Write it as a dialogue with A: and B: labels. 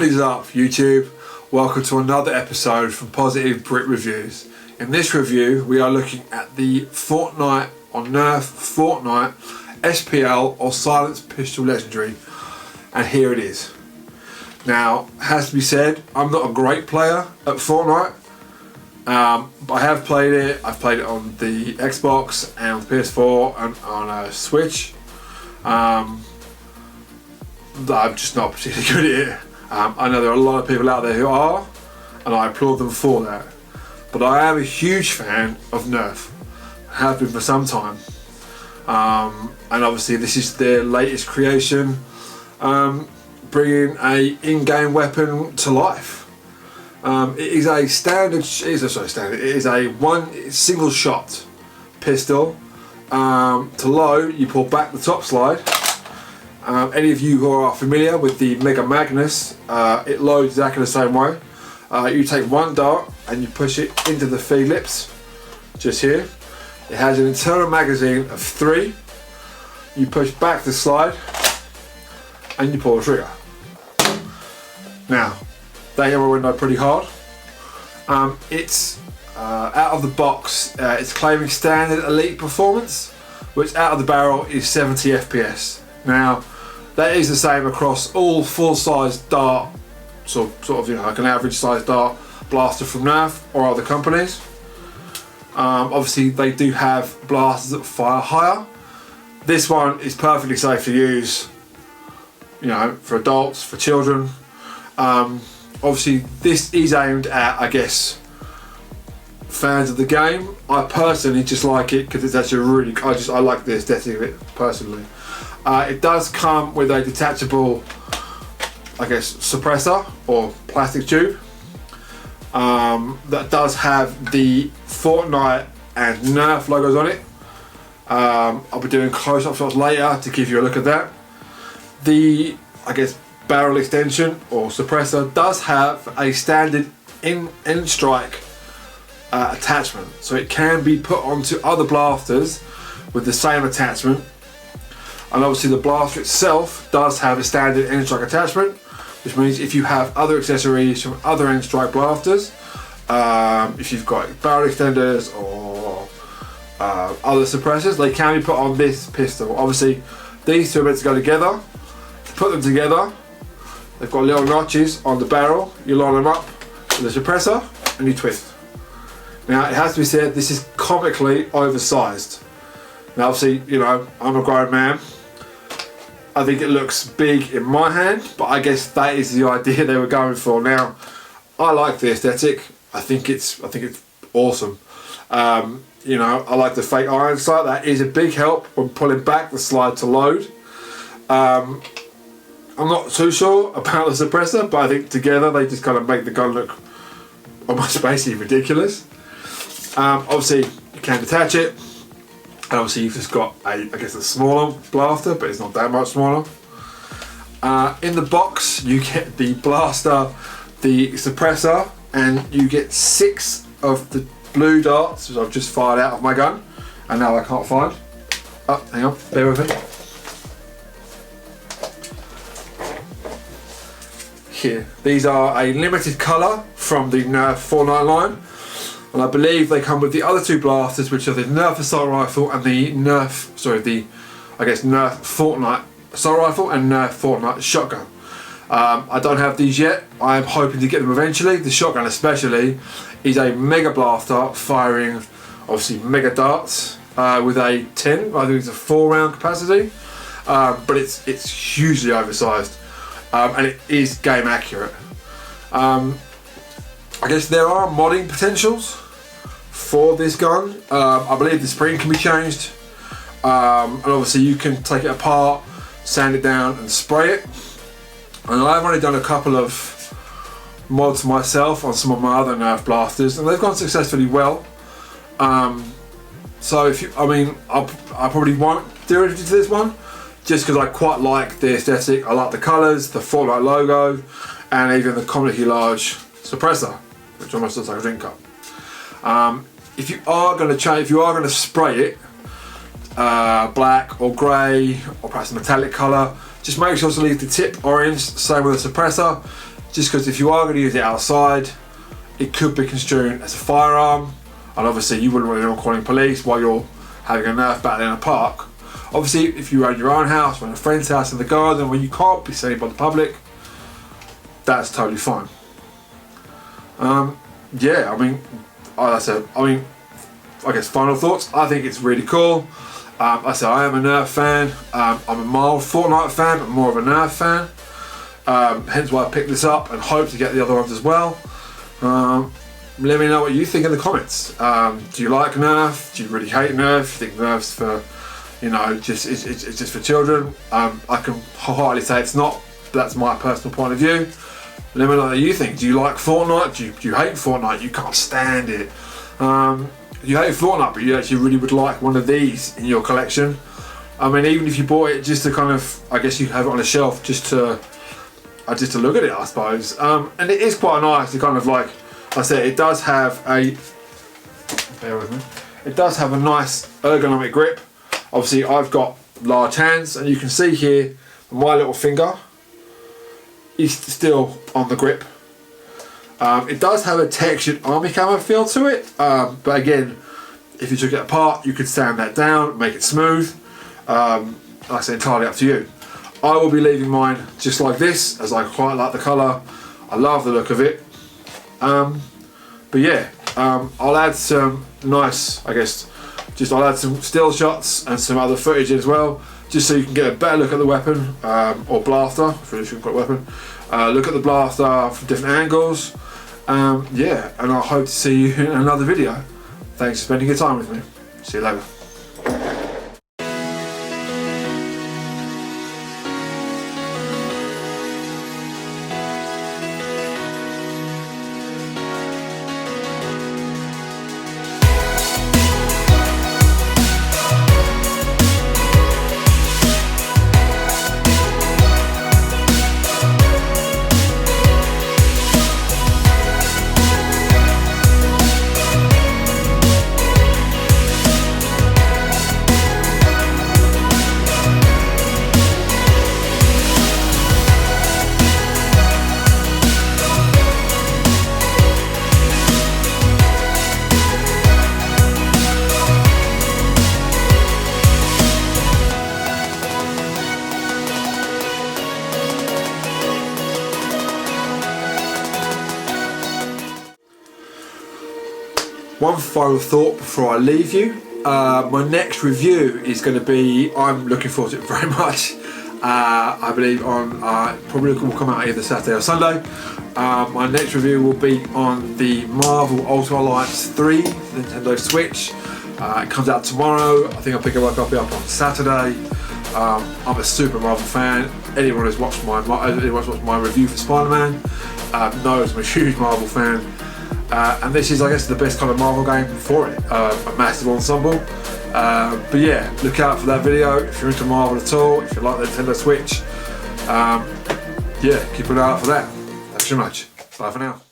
A: What is up, YouTube? Welcome to another episode from Positive Brit Reviews. In this review, we are looking at the Fortnite or Nerf Fortnite SPL or Silenced Pistol Legendary, and here it is. Now, it has to be said, I'm not a great player at Fortnite, but I have played it. I've played it on the Xbox and on the PS4 and on a Switch. I'm just not particularly good at it. I know there are a lot of people out there who are, and I applaud them for that. But I am a huge fan of Nerf. I have been for some time. And obviously this is their latest creation, bringing a in-game weapon to life. It is a it is a one single shot pistol. To load, you pull back the top slide. Any of you who are familiar with the Mega Magnus, it loads exactly the same way. You take one dart and you push it into the feed lips, just here. It has an internal magazine of 3. You push back the slide and you pull the trigger. Now, they hammer window pretty hard. It's out of the box, it's claiming standard elite performance, which out of the barrel is 70 FPS. Now, that is the same across all full-size dart, sort of like an average size dart blaster from Nerf or other companies. Obviously, they do have blasters that fire higher. This one is perfectly safe to use, for adults, for children. Obviously, this is aimed at, I guess, fans of the game. I personally just like it because it's actually really. I like the aesthetic of it personally. It does come with a detachable, I guess, suppressor or plastic tube that does have the Fortnite and Nerf logos on it. I'll be doing close-up shots later to give you a look at that. The, I guess, barrel extension or suppressor does have a standard in strike attachment, so it can be put onto other blasters with the same attachment. And obviously the blaster itself does have a standard N-strike attachment, which means if you have other accessories from other N-strike blasters, if you've got barrel extenders or other suppressors, they can be put on this pistol. Obviously these two are meant to go together. To put them together, they've got little notches on the barrel. You line them up with the suppressor and you twist. Now it has to be said, this is comically oversized. Now obviously, I'm a grown man. I think it looks big in my hand, but I guess that is the idea they were going for. Now, I like the aesthetic. I think it's awesome. I like the fake iron sight. That is a big help when pulling back the slide to load. I'm not too sure about the suppressor, but I think together they just kind of make the gun look almost basically ridiculous. Obviously, you can detach it. And obviously you've just got a smaller blaster, but it's not that much smaller. In the box you get the blaster, the suppressor, and you get 6 of the blue darts, which I've just fired out of my gun, and now I can't find. Oh, hang on, bear with me. Here, these are a limited colour from the Nerf Fortnite line. And I believe they come with the other 2 blasters, which are the Nerf Assault Rifle and the Nerf Fortnite Assault Rifle and Nerf Fortnite Shotgun. I don't have these yet. I am hoping to get them eventually. The shotgun especially is a mega blaster firing, obviously, mega darts with a 10, I think it's a 4-round capacity. But it's hugely oversized and it is game accurate. I guess there are modding potentials for this gun. I believe the spring can be changed, and obviously you can take it apart, sand it down and spray it. And I've only done a couple of mods myself on some of my other Nerf blasters, and they've gone successfully well. So I probably won't do anything to this one, just because I quite like the aesthetic. I like the colours, the Fortnite logo, and even the comically large suppressor, which almost looks like a drink cup. If you are going to spray it black or grey or perhaps a metallic colour, just make sure to leave the tip orange. Same with the suppressor. just because if you are going to use it outside, it could be construed as a firearm, and obviously you wouldn't want anyone calling police while you're having a Nerf battle in a park. Obviously, if you're at your own house or in a friend's house in the garden where you can't be seen by the public, that's totally fine. Yeah, I mean, like I said, I guess final thoughts. I think it's really cool. I said I am a Nerf fan. I'm a mild Fortnite fan, but more of a Nerf fan. Hence why I picked this up and hope to get the other ones as well. Let me know what you think in the comments. Do you like Nerf? Do you really hate Nerf? Do you think Nerf's for, you know, it's just for children? I can wholeheartedly say it's not. That's my personal point of view. Let me know what you think. Do you like Fortnite? Do you hate Fortnite? You can't stand it. You hate Fortnite, but you actually really would like one of these in your collection. I mean, even if you bought it just to kind of, I guess you have it on a shelf just to look at it, I suppose. And it is quite nice to kind of like I said, it does have a, bear with me, it does have a nice ergonomic grip. Obviously I've got large hands, and you can see here my little finger is still on the grip. It does have a textured army camo feel to it, but again, if you took it apart, you could sand that down, make it smooth. Like I said, entirely up to you. I will be leaving mine just like this, as I quite like the colour. I love the look of it. But yeah, I'll add some nice, I guess, I'll add some still shots and some other footage as well, just so you can get a better look at the weapon, or blaster, if you're looking for a weapon. Look at the blaster from different angles. Yeah, and I hope to see you in another video. Thanks for spending your time with me. See you later. One final thought before I leave you. My next review is going to be, I'm looking forward to it very much. I believe on, probably will come out either Saturday or Sunday. My next review will be on the Marvel Ultimate Alliance 3 Nintendo Switch. It comes out tomorrow. I think I'll pick a copy up on Saturday. I'm a super Marvel fan. Anyone who's watched my review for Spider-Man knows I'm a huge Marvel fan. And this is, I guess, the best kind of Marvel game for it. A massive ensemble. But yeah, look out for that video if you're into Marvel at all, if you like the Nintendo Switch. Yeah, keep an eye out for that. Thanks so much. Bye for now.